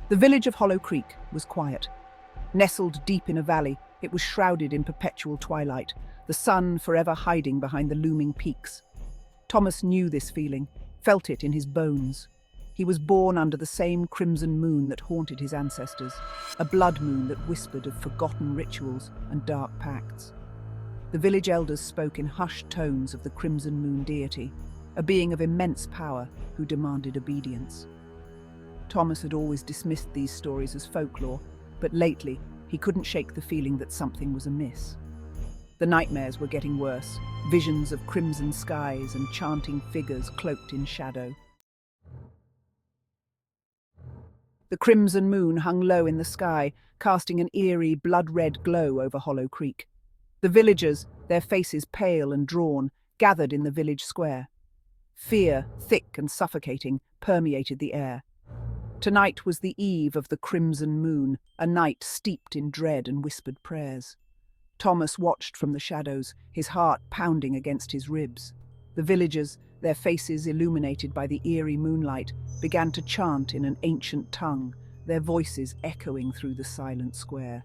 The village of Hollow Creek was quiet. Nestled deep in a valley, it was shrouded in perpetual twilight, the sun forever hiding behind the looming peaks. Thomas knew this feeling, felt it in his bones. He was born under the same crimson moon that haunted his ancestors, a blood moon that whispered of forgotten rituals and dark pacts. The village elders spoke in hushed tones of the Crimson Moon deity, a being of immense power who demanded obedience. Thomas had always dismissed these stories as folklore, but lately he couldn't shake the feeling that something was amiss. The nightmares were getting worse, visions of crimson skies and chanting figures cloaked in shadow. The crimson moon hung low in the sky, casting an eerie, blood-red glow over Hollow Creek. The villagers, their faces pale and drawn, gathered in the village square. Fear, thick and suffocating, permeated the air. Tonight was the eve of the crimson moon, a night steeped in dread and whispered prayers. Thomas watched from the shadows, his heart pounding against his ribs. The villagers, their faces illuminated by the eerie moonlight, began to chant in an ancient tongue, their voices echoing through the silent square.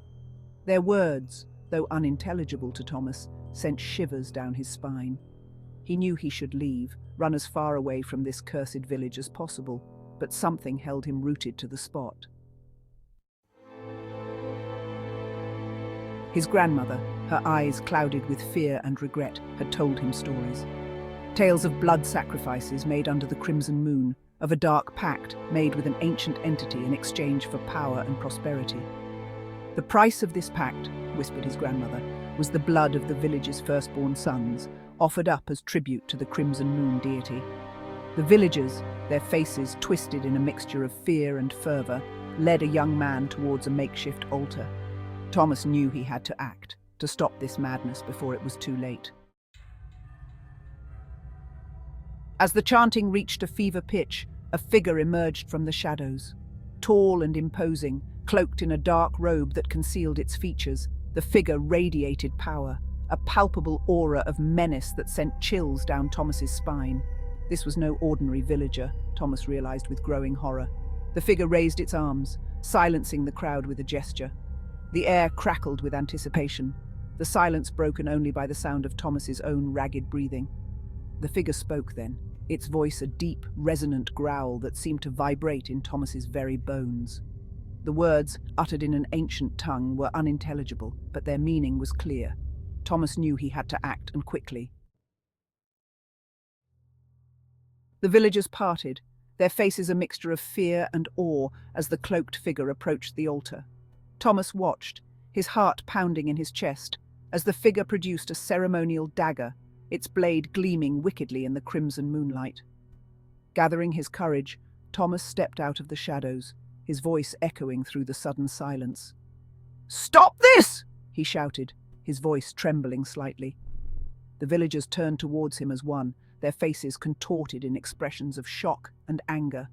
Their words, though unintelligible to Thomas, sent shivers down his spine. He knew he should leave, run as far away from this cursed village as possible, but something held him rooted to the spot. His grandmother, her eyes clouded with fear and regret, had told him stories. Tales of blood sacrifices made under the crimson moon, of a dark pact made with an ancient entity in exchange for power and prosperity. The price of this pact, whispered his grandmother, was the blood of the village's firstborn sons, offered up as tribute to the Crimson Moon deity. The villagers, their faces twisted in a mixture of fear and fervor, led a young man towards a makeshift altar. Thomas knew he had to act, to stop this madness before it was too late. As the chanting reached a fever pitch, a figure emerged from the shadows. Tall and imposing, cloaked in a dark robe that concealed its features, the figure radiated power, a palpable aura of menace that sent chills down Thomas's spine. This was no ordinary villager, Thomas realized with growing horror. The figure raised its arms, silencing the crowd with a gesture. The air crackled with anticipation, the silence broken only by the sound of Thomas's own ragged breathing. The figure spoke then, its voice a deep, resonant growl that seemed to vibrate in Thomas's very bones. The words, uttered in an ancient tongue, were unintelligible, but their meaning was clear. Thomas knew he had to act, and quickly. The villagers parted, their faces a mixture of fear and awe as the cloaked figure approached the altar. Thomas watched, his heart pounding in his chest, as the figure produced a ceremonial dagger, its blade gleaming wickedly in the crimson moonlight. Gathering his courage, Thomas stepped out of the shadows, his voice echoing through the sudden silence. "Stop this!" he shouted, his voice trembling slightly. The villagers turned towards him as one, their faces contorted in expressions of shock and anger.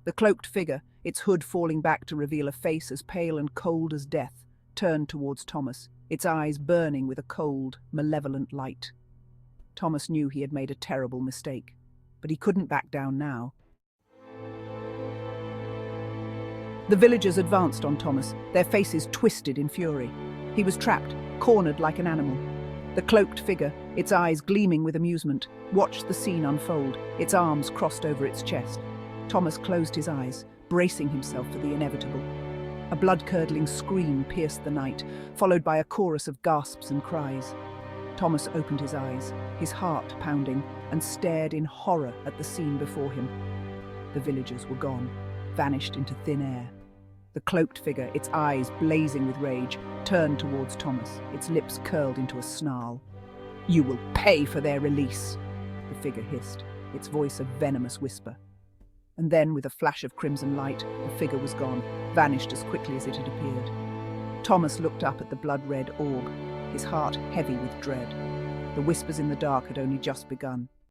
The cloaked figure, its hood falling back to reveal a face as pale and cold as death, turned towards Thomas, its eyes burning with a cold, malevolent light. Thomas knew he had made a terrible mistake, but he couldn't back down now. The villagers advanced on Thomas, their faces twisted in fury. He was trapped, cornered like an animal. The cloaked figure, its eyes gleaming with amusement, watched the scene unfold, its arms crossed over its chest. Thomas closed his eyes, bracing himself for the inevitable. A blood-curdling scream pierced the night, followed by a chorus of gasps and cries. Thomas opened his eyes, his heart pounding, and stared in horror at the scene before him. The villagers were gone, vanished into thin air. The cloaked figure, its eyes blazing with rage, turned towards Thomas, its lips curled into a snarl. "You will pay for their release," the figure hissed, its voice a venomous whisper. And then, with a flash of crimson light, the figure was gone, vanished as quickly as it had appeared. Thomas looked up at the blood-red orb, his heart heavy with dread. The whispers in the dark had only just begun.